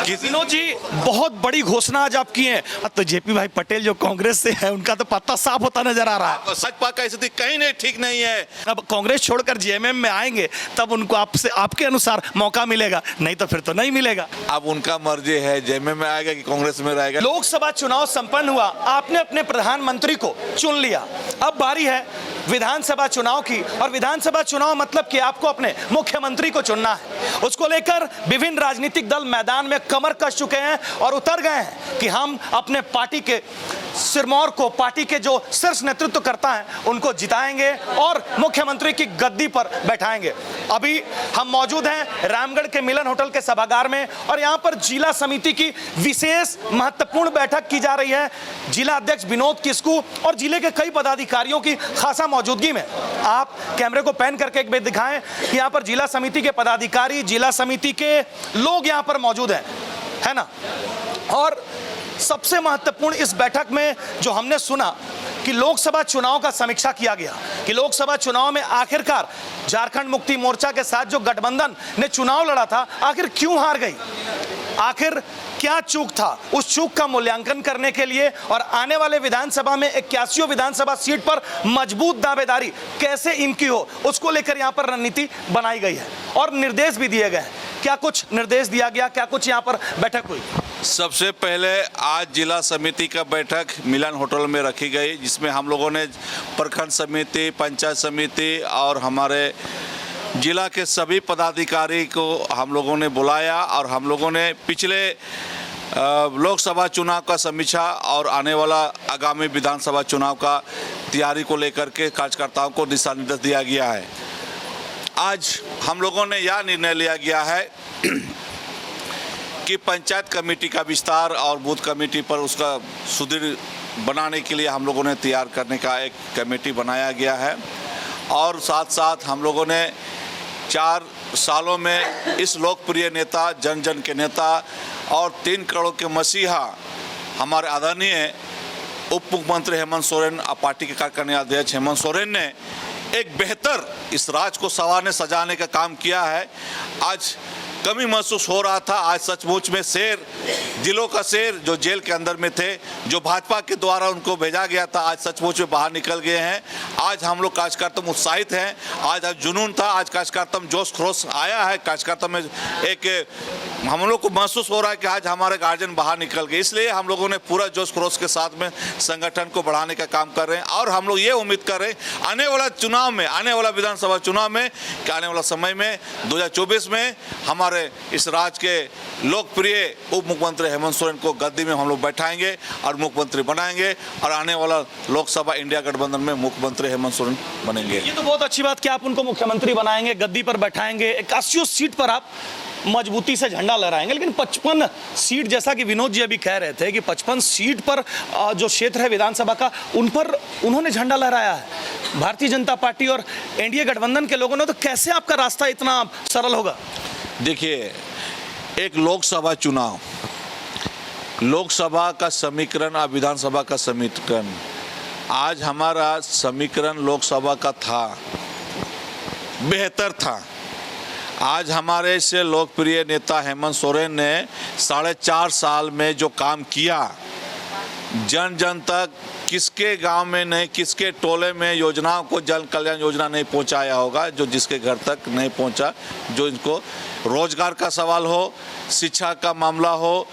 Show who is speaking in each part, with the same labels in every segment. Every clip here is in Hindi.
Speaker 1: विनोद जी, बहुत बड़ी घोषणा आज आप की है। तो जेपी भाई पटेल जो कांग्रेस से है, उनका तो पत्ता साफ होता नजर आ रहा है।
Speaker 2: भाजपा का स्थिति कहीं नहीं ठीक नहीं है।
Speaker 1: अब कांग्रेस छोड़कर जेएमएम में आएंगे तब उनको आपसे आपके अनुसार मौका मिलेगा, नहीं तो फिर तो नहीं मिलेगा।
Speaker 2: अब उनका मर्जी है, जेएमएम में आएगा कि कांग्रेस में रहेगा।
Speaker 1: लोकसभा चुनाव संपन्न हुआ, आपने अपने प्रधानमंत्री को चुन लिया, अब बारी है विधानसभा चुनाव की। और विधानसभा चुनाव मतलब कि आपको अपने मुख्यमंत्री को चुनना है। उसको लेकर विभिन्न राजनीतिक दल मैदान में कमर कस चुके हैं और उतर गए हैं कि हम अपने पार्टी के सिरमौर को, पार्टी के जो शीर्ष नेतृत्व करता है, उनको जिताएंगे और मुख्यमंत्री की गद्दी पर बैठाएंगे। अभी हम मौजूद हैं रामगढ़ के मिलन होटल के सभागार में और यहाँ पर जिला समिति की विशेष महत्वपूर्ण बैठक की जा रही है। जिला अध्यक्ष विनोद किस्कू और जिले के कई पदाधिकारियों की खासा मौजूदगी में। आप कैमरे को पैन करके एक बार दिखाएं कि यहाँ पर जिला समिति के पदाधिकारी, जिला समिति के लोग यहाँ पर मौजूद हैं, है ना। और सबसे महत्वपूर्ण इस बैठक में जो हमने सुना कि लोकसभा चुनाव का समीक्षा किया गया कि लोकसभा चुनाव में आखिरकार झारखंड मुक्ति मोर्चा के साथ जो गठबंधन ने चुनाव लड़ा था, आखिर क्यों हार गई, आखिर क्या चूक था। उस चूक का मूल्यांकन करने के लिए और आने वाले विधानसभा में 81 विधानसभा सीट पर मजबूत दावेदारी कैसे इनकी हो, उसको लेकर यहाँ पर रणनीति बनाई गई है और निर्देश भी दिए गए हैं। क्या कुछ निर्देश दिया गया, क्या कुछ यहाँ पर बैठक हुई?
Speaker 2: सबसे पहले आज जिला समिति का बैठक मिलन होटल में रखी गई, जिसमें हम लोगों ने प्रखंड समिति, पंचायत समिति और हमारे जिला के सभी पदाधिकारी को हम लोगों ने बुलाया और हम लोगों ने पिछले लोकसभा चुनाव का समीक्षा और आने वाला आगामी विधानसभा चुनाव का तैयारी को लेकर के कार्यकर्ताओं को दिशा निर्देश दिया गया है। आज हम लोगों ने यह निर्णय लिया गया है कि पंचायत कमेटी का विस्तार और बूथ कमेटी पर उसका सुदृढ़ बनाने के लिए हम लोगों ने तैयार करने का एक कमेटी बनाया गया है। और साथ साथ हम लोगों ने 4 सालों में इस लोकप्रिय नेता, जन जन के नेता और 3 करोड़ के मसीहा हमारे आदरणीय उप मुख्यमंत्री हेमंत सोरेन, पार्टी के कार्यकारिणी अध्यक्ष हेमंत सोरेन ने एक बेहतर इस राज्य को संवारने सजाने का काम किया है। आज कमी महसूस हो रहा था, आज सचमुच में शेर, दिलों का शेर जो जेल के अंदर में थे, जो भाजपा के द्वारा उनको भेजा गया था, आज सचमुच में बाहर निकल गए हैं। आज हम लोग कार्यकर्ता उत्साहित हैं। आज जुनून था, आज कार्यकर्ता में जोश खरोश आया है। कार्यकर्ता में एक हम लोग को महसूस हो रहा है कि आज हमारे गार्जियन बाहर निकल गए। इसलिए हम लोगों ने पूरा जोश खरोश के साथ में संगठन को बढ़ाने का काम कर रहे हैं और हम लोग ये उम्मीद कर रहे हैं आने वाला चुनाव में, आने वाला विधानसभा चुनाव में, कि आने वाला समय में 2024 में हमारे इस राज्य के लोकप्रिय उप मुख्यमंत्री हेमंत सोरेन को गद्दी में हम लोग बैठाएंगे और मुख्यमंत्री बनाएंगे और आने वाला लोकसभा इंडिया गठबंधन में मुख्यमंत्री हेमंत सोरेन बनेंगे।
Speaker 1: ये तो बहुत अच्छी बात कि आप उनको मुख्यमंत्री बनाएंगे, गद्दी पर बैठाएंगे, 81 सीट पर आप मजबूती से झंडा लहराएंगे। लेकिन 55 सीट, जैसा कि विनोद जी अभी कह रहे थे कि 55 सीट पर जो क्षेत्र है विधानसभा का, उन पर उन्होंने झंडा लहराया है भारतीय जनता पार्टी और एनडीए गठबंधन के लोगों ने। तो कैसे आपका रास्ता इतना सरल होगा?
Speaker 2: देखिए, एक लोकसभा चुनाव, लोकसभा का समीकरण और विधानसभा का समीकरण, आज हमारा समीकरण लोकसभा का था, बेहतर था। आज हमारे से लोकप्रिय नेता हेमंत सोरेन ने 4.5 साल में जो काम किया, जन जन तक किसके गांव में नहीं, किसके टोले में योजनाओं को, जन कल्याण योजना नहीं पहुंचाया होगा, जो जिसके घर तक नहीं पहुंचा, जो इनको रोजगार का सवाल हो, शिक्षा का मामला हो,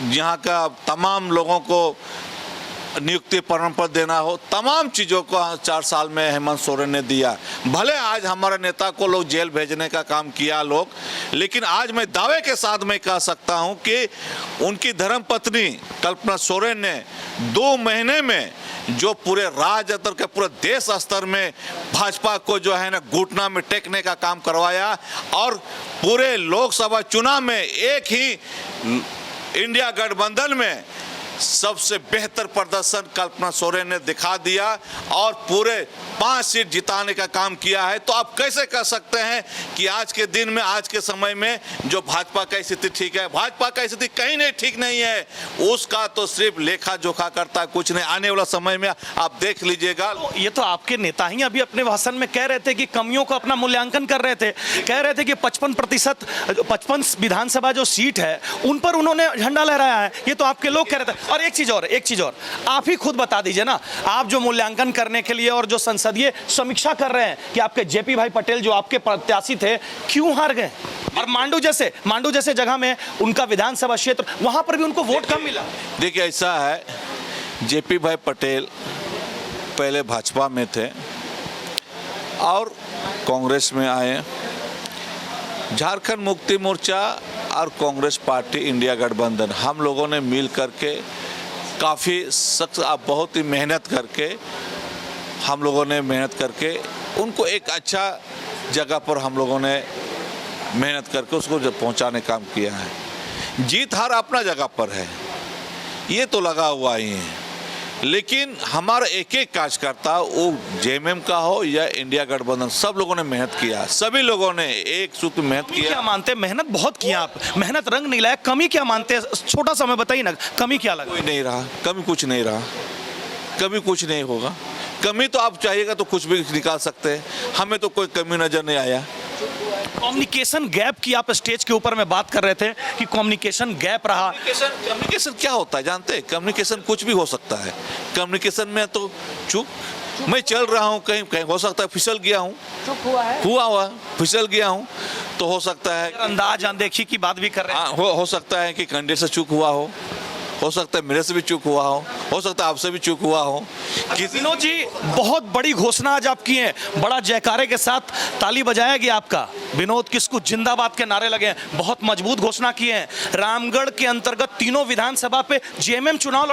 Speaker 2: यहाँ का तमाम लोगों को नियुक्ति प्रमाण पत्र देना हो, तमाम चीज़ों को 4 साल में हेमंत सोरेन ने दिया। भले आज हमारे नेता को लोग जेल भेजने का काम किया लोग, लेकिन आज मैं दावे के साथ मैं कह सकता हूं कि उनकी धर्मपत्नी कल्पना सोरेन ने 2 महीने में जो पूरे राज्य स्तर के, पूरे देश स्तर में भाजपा को जो है ना घुटना में टेकने का काम करवाया और पूरे लोकसभा चुनाव में एक ही इंडिया गठबंधन में सबसे बेहतर प्रदर्शन कल्पना सोरेन ने दिखा दिया और पूरे 5 सीट जिताने का काम किया है। तो आप कैसे कह सकते हैं कि आज के दिन में, आज के समय में जो भाजपा का स्थिति ठीक है? भाजपा का स्थिति कहीं नहीं ठीक नहीं है। उसका तो सिर्फ लेखा जोखा करता है, कुछ नहीं। आने वाला समय में आप देख लीजिएगा।
Speaker 1: ये तो आपके नेता ही अभी अपने भाषण में कह रहे थे कि कमियों को अपना मूल्यांकन कर रहे थे, कह रहे थे कि 55% विधानसभा जो सीट है उन पर उन्होंने झंडा लहराया है। ये तो आपके लोग कह रहे थे। और एक चीज और आप ही खुद बता दीजिए ना, आप जो मूल्यांकन करने के लिए और जो संसदीय समीक्षा कर रहे हैं कि आपके जेपी भाई पटेल जो आपके प्रत्याशी थे क्यों हार गए, और मांडू जैसे जगह में उनका विधानसभा क्षेत्र, वहां पर भी उनको वोट कम मिला।
Speaker 2: देखिए ऐसा है, जेपी भाई पटेल पहले भाजपा में थे और कांग्रेस में आए। झारखंड मुक्ति मोर्चा और कांग्रेस पार्टी इंडिया गठबंधन, हम लोगों ने मिल करके काफ़ी सख्त, बहुत ही मेहनत करके हम लोगों ने उनको एक अच्छा जगह पर हम लोगों ने मेहनत करके उसको पहुंचाने का काम किया है। जीत हार अपना जगह पर है, ये तो लगा हुआ ही है। लेकिन हमारा एक एक कार्यकर्ता, वो जेएमएम का हो या इंडिया गठबंधन, सब लोगों ने मेहनत किया। सभी लोगों ने एक सूत्र मेहनत किया।
Speaker 1: क्या मानते हैं, मेहनत बहुत किया आप, मेहनत रंग नहीं लाया, कमी क्या मानते हैं? छोटा सा मैं बताइए ना, कमी क्या लगा?
Speaker 2: कोई नहीं रहा, कमी कुछ नहीं रहा, कभी कुछ नहीं होगा। कमी तो आप चाहिएगा तो कुछ भी निकाल सकते हैं, हमें तो कोई कमी नजर नहीं आया।
Speaker 1: कम्युनिकेशन गैप की आप स्टेज के ऊपर में बात कर रहे थे कि कम्युनिकेशन गैप रहा।
Speaker 2: कम्युनिकेशन क्या होता है जानते हैं? कम्युनिकेशन कुछ भी हो सकता है। कम्युनिकेशन में तो चुप, मैं चल रहा हूँ, कहीं हो सकता है फिसल गया हूँ,
Speaker 1: चुप हुआ है,
Speaker 2: हुआ फिसल गया हूँ, तो हो सकता है
Speaker 1: अंदाज अनदेखी की बात भी कर रहे हैं।
Speaker 2: हाँ, हो सकता है कि कंधे से चूक हुआ हो सकता है मेरे से भी चूक हुआ हो सकता है आपसे भी चूक हुआ हो।
Speaker 1: विनोद जी, बहुत बड़ी घोषणा आज आप किए हैं, बड़ा जयकारे के साथ ताली बजाया गया आपका, विनोद किसको जिंदाबाद के नारे लगे हैं, बहुत मजबूत घोषणा किए हैं। रामगढ़ के अंतर्गत तीनों विधानसभा पे जेएमएम चुनाव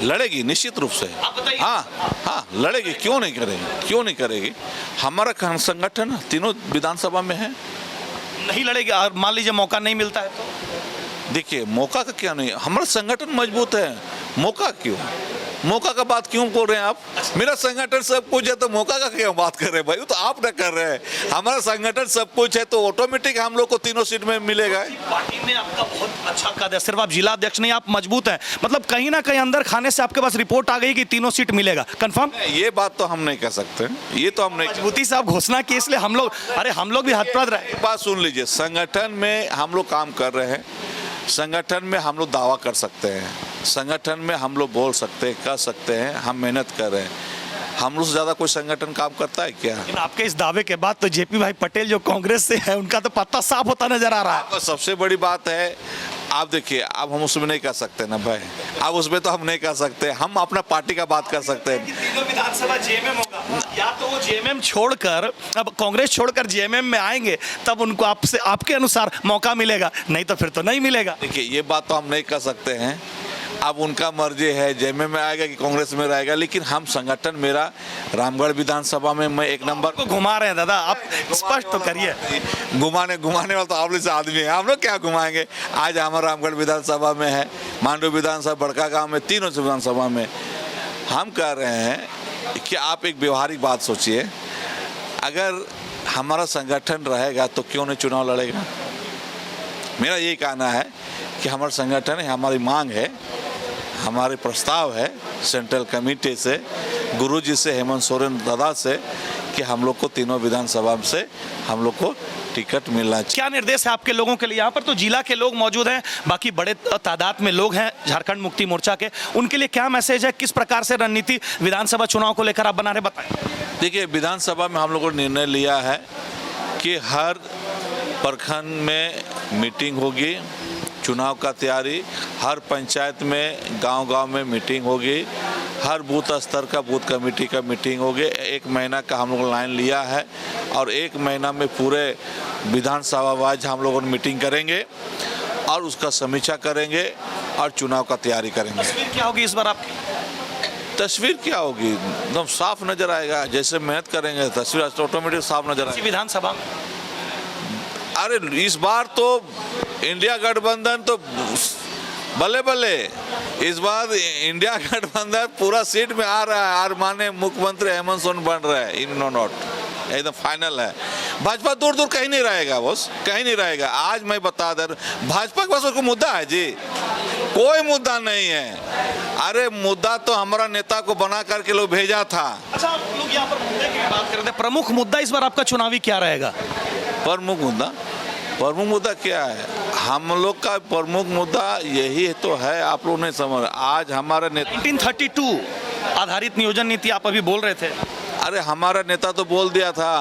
Speaker 1: लड़ेगी
Speaker 2: निश्चित रूप से।
Speaker 1: आप बताइए।
Speaker 2: हाँ लड़ेगी, क्यों नहीं करेगी। हमारा संगठन तीनों विधानसभा में है।
Speaker 1: नहीं लड़ेगी और मान लीजिए मौका नहीं मिलता है तो?
Speaker 2: देखिए मौका का क्या नहीं, हमारा संगठन मजबूत है, मौका क्यों, मौका का बात क्यों बोल रहे हैं आप? मेरा संगठन सब कुछ है तो मौका का क्या बात कर रहे हैं भाई? वो तो आप ना कर रहे हैं। हमारा संगठन सब कुछ है तो ऑटोमेटिक हम लोग को तीनों सीट में मिलेगा।
Speaker 1: पार्टी में आपका बहुत अच्छा कद है, सिर्फ आप जिला अध्यक्ष नहीं, आप मजबूत हैं, मतलब कहीं ना कहीं अंदर खाने से आपके पास रिपोर्ट आ गई कि तीनों सीट मिलेगा, कंफर्म?
Speaker 2: ये बात तो हम नहीं कह सकते, ये तो हम नहीं।
Speaker 1: मजबूती से आप घोषणा की, इसलिए हम लोग भी हतप्रद रहे।
Speaker 2: एक बात सुन लीजिए, संगठन में हम लोग काम कर रहे हैं, संगठन में हम लोग दावा कर सकते हैं, संगठन में हम लोग बोल सकते हैं, कर सकते हैं, हम मेहनत कर रहे हैं। हम लोग से ज़्यादा कोई संगठन काम करता है क्या?
Speaker 1: लेकिन आपके इस दावे के बाद तो जेपी भाई पटेल जो कांग्रेस से है उनका तो पत्ता साफ होता नजर आ रहा है।
Speaker 2: तो सबसे बड़ी बात है, आप देखिए, अब हम उसमें नहीं कर सकते ना भाई, अब उसमें तो हम नहीं कर सकते, हम अपना पार्टी का बात कर सकते हैं।
Speaker 1: तीनों विधानसभा जेएमएम होगा, या तो वो जेएमएम छोड़कर, अब कांग्रेस छोड़कर जेएमएम में आएंगे तब उनको आपसे आपके अनुसार मौका मिलेगा, नहीं तो फिर तो नहीं मिलेगा।
Speaker 2: देखिए ये बात तो हम नहीं कर सकते हैं, अब उनका मर्जी है, जेएमएम में आएगा कि कांग्रेस में रहेगा। लेकिन हम संगठन, मेरा रामगढ़ विधानसभा में मैं एक नंबर
Speaker 1: को घुमा रहे हैं दादा, आप स्पष्ट तो करिए।
Speaker 2: घुमाने वाला तो आप जैसे आदमी है, हम लोग क्या घुमाएंगे। आज हमारा रामगढ़ विधानसभा में है, मांडू विधानसभा, बड़का गांव में, तीनों विधानसभा में हम कह रहे हैं कि आप एक व्यवहारिक बात सोचिए, अगर हमारा संगठन रहेगा तो क्यों नहीं चुनाव लड़ेगा? मेरा यही कहना है कि हमारा संगठन है, हमारी मांग है, हमारे प्रस्ताव है सेंट्रल कमेटी से, गुरुजी से, हेमंत सोरेन दादा से, कि हम लोग को तीनों विधानसभा से हम लोग को टिकट मिलना चाहिए।
Speaker 1: क्या निर्देश है आपके लोगों के लिए? यहाँ पर तो जिला के लोग मौजूद हैं, बाकी बड़े तादाद में लोग हैं झारखंड मुक्ति मोर्चा के, उनके लिए क्या मैसेज है, किस प्रकार से रणनीति विधानसभा चुनाव को लेकर आप बना रहे, बताएं।
Speaker 2: देखिए विधानसभा में हम लोगों ने निर्णय लिया है कि हर प्रखंड में मीटिंग होगी, चुनाव का तैयारी, हर पंचायत में, गांव-गांव में मीटिंग होगी, हर बूथ स्तर का बूथ कमेटी का मीटिंग होगी। 1 महीना का हम लोग लाइन लिया है और 1 महीना में पूरे विधानसभा वाइज हम लोग मीटिंग करेंगे और उसका समीक्षा करेंगे और चुनाव का तैयारी करेंगे।
Speaker 1: तस्वीर क्या होगी इस बार आपकी?
Speaker 2: तस्वीर क्या होगी, एकदम साफ नजर आएगा। जैसे मेहनत करेंगे तस्वीर ऑटोमेटिक साफ नजर आएगी।
Speaker 1: विधानसभा में
Speaker 2: अरे इस बार तो इंडिया गठबंधन तो बल्ले बल्ले, इस बार इंडिया गठबंधन पूरा सीट में आ रहा है और माननीय मुख्यमंत्री हेमंत सोरेन बन रहा है, इन नो नॉट, एकदम फाइनल है। भाजपा दूर दूर कहीं नहीं रहेगा बॉस, कहीं नहीं रहेगा। आज मैं बता दे, भाजपा के पास कोई मुद्दा है जी? कोई मुद्दा नहीं है। अरे मुद्दा तो हमारा नेता को बना करके लोग भेजा था।
Speaker 1: अच्छा, आप लोग यहाँ पर मुद्दे की बात करते हैं, प्रमुख मुद्दा इस बार आपका चुनावी क्या रहेगा?
Speaker 2: प्रमुख मुद्दा क्या है? हम लोग का प्रमुख मुद्दा यही तो है, आप लोग नहीं समझ। आज हमारे नेता
Speaker 1: 1932 आधारित नियोजन नीति आप अभी बोल रहे थे।
Speaker 2: अरे हमारा नेता तो बोल दिया था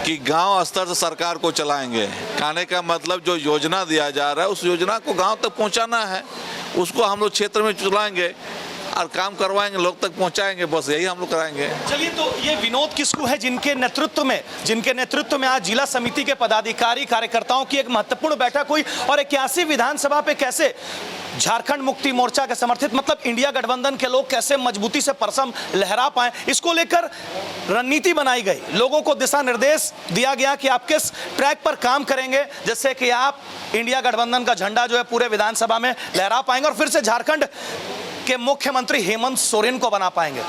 Speaker 2: कि गांव स्तर से सरकार को चलाएंगे। कहने का मतलब जो योजना दिया जा रहा है उस योजना को गांव तक पहुंचाना है, उसको हम लोग क्षेत्र में चलाएंगे और काम करवाएंगे, लोग तक पहुंचाएंगे, बस यही हम लोग कराएंगे।
Speaker 1: चलिए, तो ये विनोद किस्कू है जिनके नेतृत्व में आज जिला समिति के पदाधिकारी कार्यकर्ताओं की एक महत्वपूर्ण बैठक हुई और 81 विधानसभा पे कैसे झारखंड मुक्ति मोर्चा के समर्थित मतलब इंडिया गठबंधन के लोग कैसे मजबूती से परचम लहरा पाए, इसको लेकर रणनीति बनाई गई। लोगों को दिशा निर्देश दिया गया कि आप किस ट्रैक पर काम करेंगे जिससे कि आप इंडिया गठबंधन का झंडा जो है पूरे विधानसभा में लहरा पाएंगे और फिर से झारखंड के मुख्यमंत्री हेमंत सोरेन को बना पाएंगे।